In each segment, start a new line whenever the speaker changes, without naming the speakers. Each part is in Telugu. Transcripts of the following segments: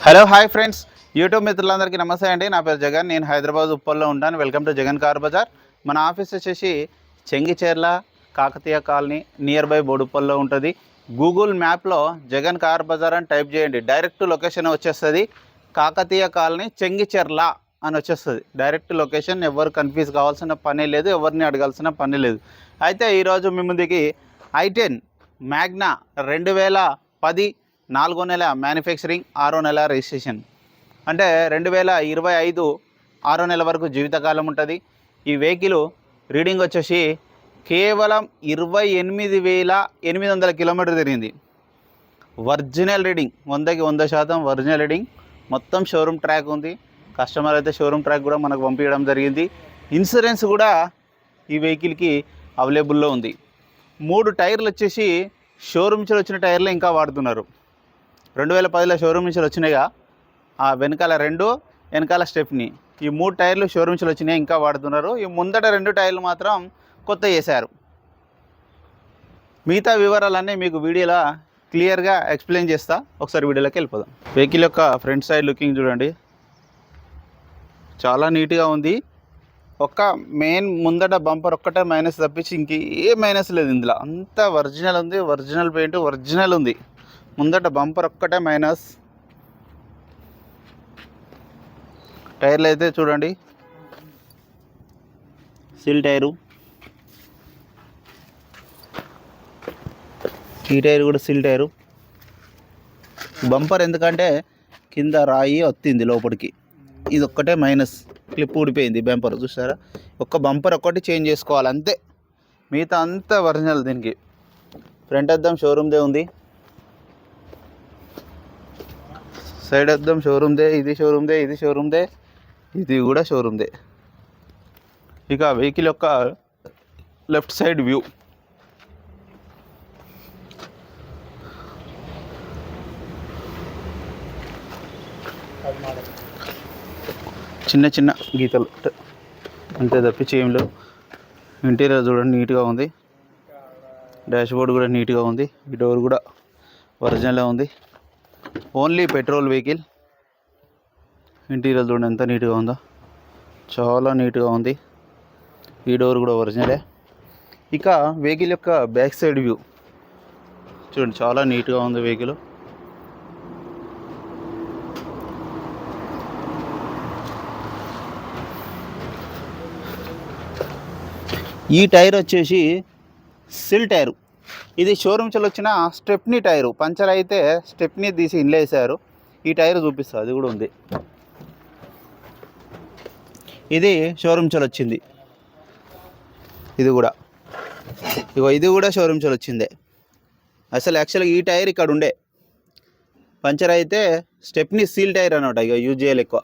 హలో హాయ్ ఫ్రెండ్స్, యూట్యూబ్ మిత్రులందరికీ నమస్తే అండి. నా పేరు జగన్. నేను హైదరాబాద్ ఉప్పల్లో ఉంటాను. Welcome to Jagan car Bazaar. మన ఆఫీస్ వచ్చేసి Chengicherla Kakatiya colony near by బోడుప్పల్లో ఉంటుంది. గూగుల్ మ్యాప్లో జగన్ కార్ బజార్ అని టైప్ చేయండి, డైరెక్ట్ లొకేషన్ వచ్చేస్తుంది. కాకతీయ కాలనీ చెంగిచెర్ల అని వచ్చేస్తుంది డైరెక్ట్ లొకేషన్. ఎవరు కన్ఫ్యూజ్ కావాల్సిన పని లేదు, ఎవరిని అడగాల్సిన పని లేదు. అయితే ఈరోజు మీ ముందుకి i10 మ్యాగ్నా 2010 4వ నెల మ్యానుఫ్యాక్చరింగ్, 6వ నెల రిజిస్ట్రేషన్. అంటే 2025 6వ నెల వరకు జీవితకాలం ఉంటుంది. ఈ వెహికల్ రీడింగ్ వచ్చేసి కేవలం 28,800 కిలోమీటర్ తిరిగింది. ఒరిజినల్ రీడింగ్, 100కి 100% ఒరిజినల్ రీడింగ్. మొత్తం షోరూమ్ ట్రాక్ ఉంది. కస్టమర్ అయితే షోరూమ్ ట్రాక్ కూడా మనకు పంపించడం జరిగింది. ఇన్సూరెన్స్ కూడా ఈ వెహికల్కి అవైలబుల్లో ఉంది. 3 టైర్లు వచ్చేసి షోరూమ్ నుంచి వచ్చిన టైర్లు ఇంకా వాడుతున్నారు. 2010లో షోరూమ్ నుంచి వచ్చినాయిగా, ఆ వెనకాల 2, వెనకాల స్టెప్ని, ఈ 3 టైర్లు షోరూమ్ నుంచి వచ్చినాయి, ఇంకా వాడుతున్నారు. ఈ ముందట 2 టైర్లు మాత్రం కొత్త చేశారు. మిగతా వివరాలన్నీ మీకు వీడియోలో క్లియర్గా ఎక్స్ప్లెయిన్ చేస్తా. ఒకసారి వీడియోలోకి వెళ్ళిపోదాం. వెహికల్ యొక్క ఫ్రంట్ సైడ్ లుకింగ్ చూడండి, చాలా నీట్గా ఉంది. ఒక్క మెయిన్ ముందట బంపర్ ఒక్కటే మైనస్ తప్పించి ఇంక ఏ మైనస్ లేదు ఇందులో. అంతా ఒరిజినల్ ఉంది, ఒరిజినల్ పెయింట్ ఒరిజినల్ ఉంది. ముందట బంపర్ ఒక్కటే మైనస్. టైర్లు అయితే చూడండి, సిల్ టైరు, ఈ టైర్ కూడా సిల్ టైరు. బంపర్ ఎందుకంటే కింద రాయి వత్తింది లోపలికి, ఇది ఒక్కటే మైనస్. క్లిప్ ఊడిపోయింది బంపర్, చూసారా? ఒక్క బంపర్ ఒక్కటి చేంజ్ చేసుకోవాలి అంతే, మిగతా అంతా ఒరిజినల్. దీనికి ఫ్రంట్ అద్దం షోరూమ్దే ఉంది, సైడ్ అద్దం షోరూమ్దే, ఇది షోరూమ్దే, ఇది షోరూమ్దే, ఇది కూడా షోరూమ్దే. ఇక వెహికల్ యొక్క లెఫ్ట్ సైడ్ వ్యూ, చిన్న చిన్న గీతలు అంతే తప్పించి ఏం లేవు. ఇంటీరియర్ చూడండి, నీట్గా ఉంది. డాష్ బోర్డ్ కూడా నీట్గా ఉంది. ఈ డోర్ కూడా ఒరిజినల్గా ఉంది. Only petrol vehicle. ఇంటీరియర్ చూడండి ఎంత నీట్గా ఉందో, చాలా నీట్గా ఉంది. ఈ డోర్ కూడా ఒరిజినలే. ఇక వెహికల్ యొక్క బ్యాక్ సైడ్ వ్యూ చూడండి, చాలా నీట్గా ఉంది వెహికల్. ఈ టైర్ వచ్చేసి సిల్ టైరు. ఇది షోరూమ్ నుంచి వచ్చిన స్టెప్నీ టైరు. పంచర్ అయితే స్టెప్నీ తీసి ఇండ్లో వేసారు. ఈ టైర్ చూపిస్తుంది, అది కూడా ఉంది. ఇది షోరూమ్ నుంచి వచ్చింది. ఇది కూడా ఇగో, ఇది కూడా షోరూమ్ నుంచి వచ్చిందే. అసలు యాక్చువల్గా ఈ టైర్ ఇక్కడ ఉండే, పంచర్ అయితే స్టెప్నీ సీల్ టైర్ అనమాట. ఇక యూజ్ చేయాలి ఎక్కువ.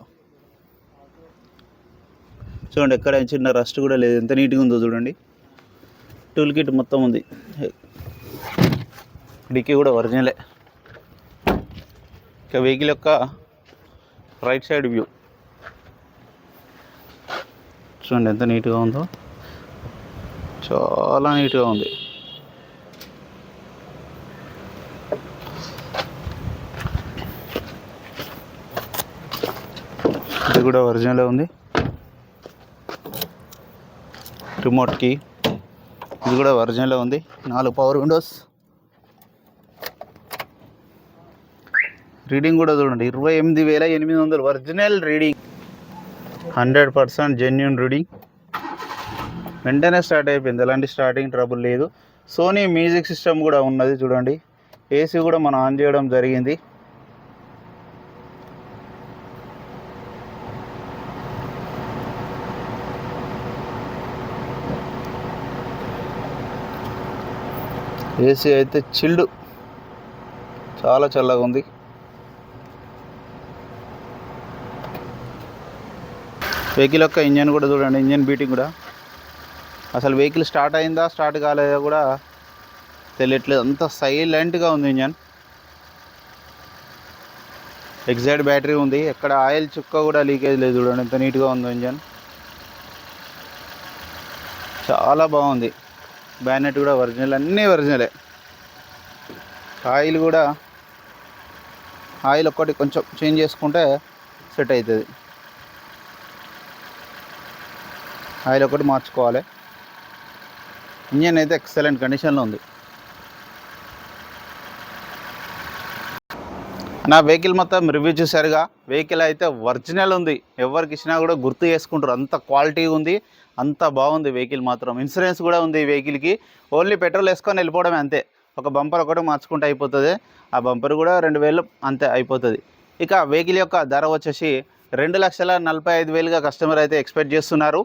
చూడండి, ఎక్కడ చిన్న రస్ట్ కూడా లేదు, ఎంత నీట్గా ఉందో చూడండి. టూల్ కిట్ మొత్తం ఉంది. డిక్కీ కూడా ఒరిజినలే. ఇక వెహికల్ యొక్క రైట్ సైడ్ వ్యూ చూడండి, ఎంత నీట్గా ఉందో, చాలా నీట్గా ఉంది. ఇది కూడా ఒరిజినలే ఉంది. రిమోట్ కీ, ఇది కూడా ఒరిజినలే ఉంది. 4 పవర్ విండోస్. రీడింగ్ కూడా చూడండి, 28,800 ఒరిజినల్ రీడింగ్, 100% జెన్యూన్ రీడింగ్. వెంటనే స్టార్ట్ అయిపోయింది, ఎలాంటి స్టార్టింగ్ ట్రబుల్ లేదు. సోనీ మ్యూజిక్ సిస్టమ్ కూడా ఉన్నది చూడండి. ఏసీ కూడా మనం ఆన్ చేయడం జరిగింది. ఏసీ అయితే చిల్డ్, చాలా చల్లగా ఉంది. వెహికల్ యొక్క ఇంజన్ కూడా చూడండి, ఇంజన్ బీటింగ్ కూడా. అసలు వెహికల్ స్టార్ట్ అయిందా స్టార్ట్ కాలేదా కూడా తెలియట్లేదు, అంత సైలెంట్గా ఉంది ఇంజన్. ఎగ్జాక్ట్ బ్యాటరీ ఉంది, ఎక్కడ ఆయిల్ చుక్క కూడా లీకేజ్ లేదు. చూడండి ఎంత నీట్గా ఉందో ఇంజన్, చాలా బాగుంది. బ్యానెట్ కూడా ఒరిజినల్, అన్నీ ఒరిజినలే. ఆయిల్ కూడా ఆయిల్ ఒక్కటి కొంచెం చేంజ్ చేసుకుంటే సెట్ అవుతుంది. ఆయిల్ ఒకటి మార్చుకోవాలి. ఇంజన్ అయితే ఎక్సలెంట్ కండిషన్లో ఉంది. నా వెహికల్ మొత్తం రివ్యూ చూసారుగా. వెహికల్ అయితే ఒరిజినల్ ఉంది, ఎవరికి ఇచ్చినా కూడా గుర్తు చేసుకుంటారు, అంత క్వాలిటీ ఉంది, అంత బాగుంది వెహికల్ మాత్రం. ఇన్సూరెన్స్ కూడా ఉంది ఈ వెహికల్కి. ఓన్లీ పెట్రోల్ వేసుకొని వెళ్ళిపోవడమే అంతే. ఒక బంపర్ ఒకటి మార్చుకుంటే అయిపోతుంది. ఆ బంపర్ కూడా 2000 అంతే అయిపోతుంది. ఇక వెహికల్ యొక్క ధర వచ్చేసి 2,45,000గా కస్టమర్ అయితే ఎక్స్పెక్ట్ చేస్తున్నారు.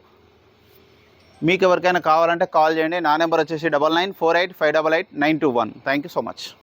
మీకు ఎవరికైనా కావాలంటే కాల్ చేయండి. నా నెంబర్ వచ్చేసి 9948588921. Thank you so much.